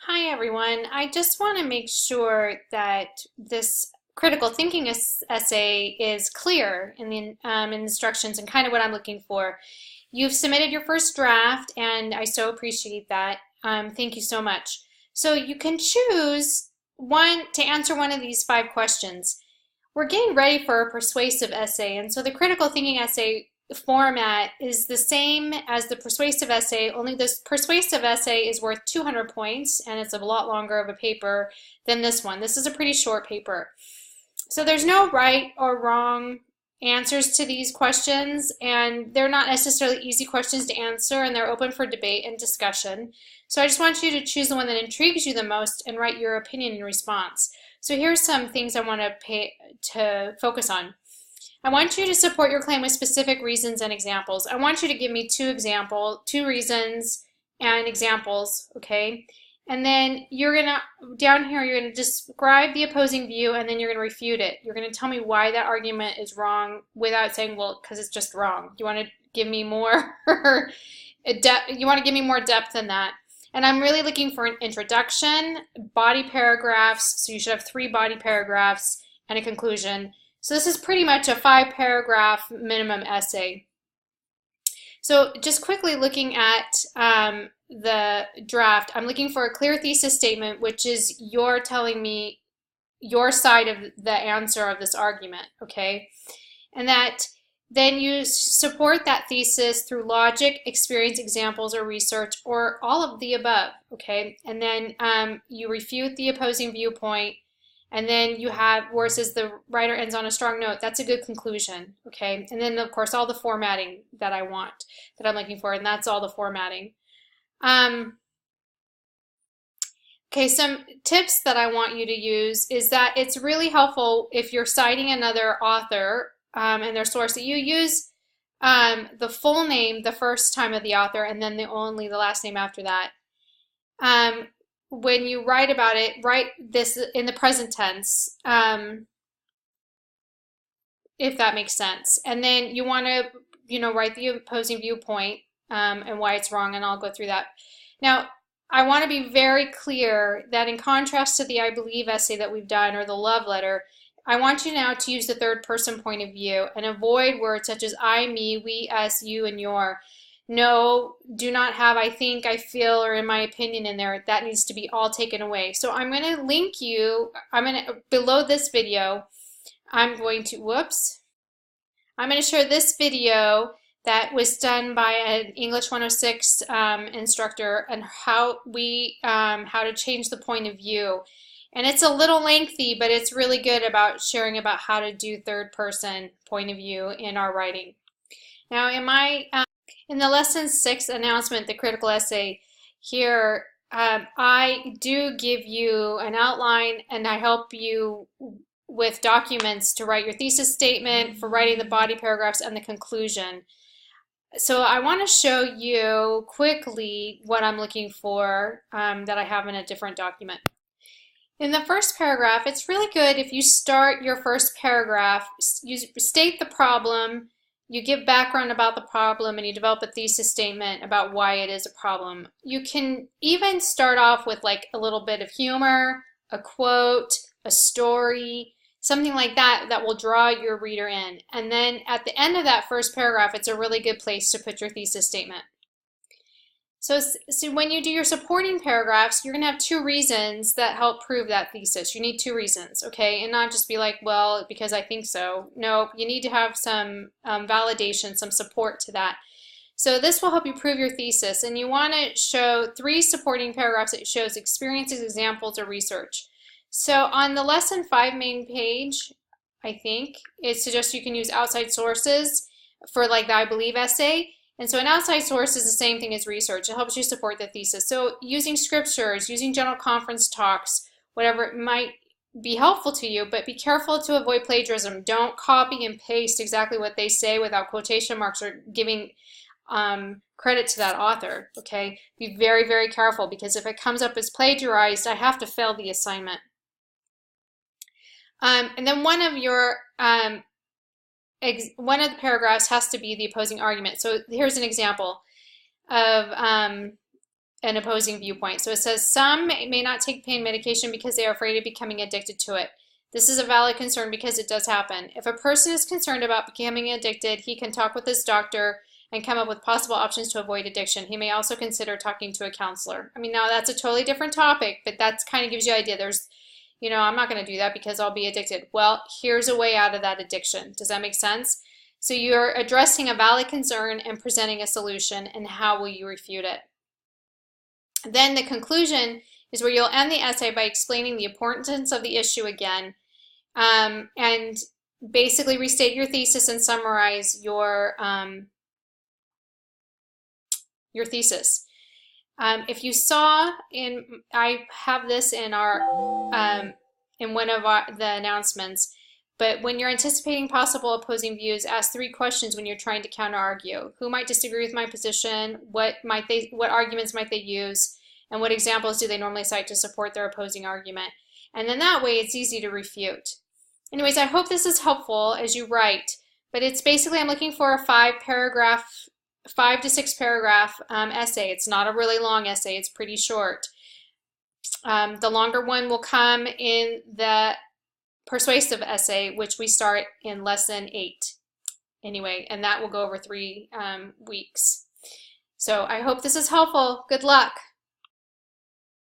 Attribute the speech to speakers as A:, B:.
A: Hi everyone. I just want to make sure that this critical thinking essay is clear in the instructions and kind of what I'm looking for. You've submitted your first draft and I so appreciate that. Thank you so much. So you can choose one to answer one of these 5 questions. We're getting ready for a persuasive essay, and so the critical thinking essay format is the same as the persuasive essay, only this persuasive essay is worth 200 points and it's a lot longer of a paper than this one. This is a pretty short paper. So there's no right or wrong answers to these questions, and they're not necessarily easy questions to answer, and they're open for debate and discussion. So I just want you to choose the one that intrigues you the most and write your opinion in response. So here's some things I want to focus on. I want you to support your claim with specific reasons and examples. I want you to give me two reasons and examples, okay? And then down here, you're gonna describe the opposing view and then you're gonna refute it. You're gonna tell me why that argument is wrong without saying, well, because it's just wrong. You wanna give me more you wanna give me more depth than that. And I'm really looking for an introduction, body paragraphs, so you should have 3 body paragraphs, and a conclusion. So this is pretty much a 5-paragraph minimum essay. So just quickly looking at the draft, I'm looking for a clear thesis statement, which is you're telling me your side of the answer of this argument, okay? And that then you support that thesis through logic, experience, examples, or research, or all of the above, okay? And then you refute the opposing viewpoint. And then you have where it says the writer ends on a strong note. That's a good conclusion, okay? And then, of course, all the formatting that I want, that I'm looking for, and that's all the formatting. Okay, some tips that I want you to use is that it's really helpful if you're citing another author and their source, that you use the full name the first time of the author and then the last name after that. When you write about it, write this in the present tense, if that makes sense. And then you want to, write the opposing viewpoint and why it's wrong, and I'll go through that. Now, I want to be very clear that in contrast to the I believe essay that we've done, or the love letter, I want you now to use the third person point of view and avoid words such as I, me, we, us, you, and your. No, do not have I think, I feel, or in my opinion in there. That needs to be all taken away. So I'm going to link you, below this video, I'm going to share this video that was done by an English 106 instructor on how to change the point of view. And it's a little lengthy, but it's really good about sharing about how to do third person point of view in our writing. Now, in the lesson 6 announcement, the critical essay, here I do give you an outline and I help you with documents to write your thesis statement, for writing the body paragraphs, and the conclusion. So I want to show you quickly what I'm looking for that I have in a different document. In the first paragraph, it's really good if you start your first paragraph, you state the problem, you give background about the problem, and you develop a thesis statement about why it is a problem. You can even start off with like a little bit of humor, a quote, a story, something like that that will draw your reader in. And then at the end of that first paragraph, it's a really good place to put your thesis statement. So when you do your supporting paragraphs, you're going to have 2 reasons that help prove that thesis. You need 2 reasons, okay? And not just be like, well, because I think so. No, you need to have some validation, some support to that. So this will help you prove your thesis. And you want to show 3 supporting paragraphs that shows experiences, examples, or research. So on the lesson 5 main page, I think, it suggests you can use outside sources for like the I believe essay. And so an outside source is the same thing as research. It helps you support the thesis. So using scriptures, using general conference talks, whatever, it might be helpful to you, but be careful to avoid plagiarism. Don't copy and paste exactly what they say without quotation marks or giving credit to that author, okay? Be very, very careful, because if it comes up as plagiarized, I have to fail the assignment. And then one of the paragraphs has to be the opposing argument. So here's an example of an opposing viewpoint. So it says some may not take pain medication because they are afraid of becoming addicted to it. This is a valid concern because it does happen. If a person is concerned about becoming addicted, he can talk with his doctor and come up with possible options to avoid addiction. He may also consider talking to a counselor. I mean, now that's a totally different topic, but that kind of gives you an idea. There's, I'm not going to do that because I'll be addicted. Well, here's a way out of that addiction. Does that make sense? So you're addressing a valid concern and presenting a solution, and how will you refute it? Then the conclusion is where you'll end the essay by explaining the importance of the issue again, and basically restate your thesis and summarize your thesis. If you saw I have this in our in one of the announcements, but when you're anticipating possible opposing views, ask 3 questions when you're trying to counter-argue. Who might disagree with my position? What arguments might they use? And what examples do they normally cite to support their opposing argument? And then that way it's easy to refute. Anyways, I hope this is helpful as you write, but it's basically, I'm looking for a 5 to 6 paragraph essay. It's not a really long essay, it's pretty short. The longer one will come in the persuasive essay, which we start in lesson 8 anyway, and that will go over 3 weeks. So I hope this is helpful. Good luck.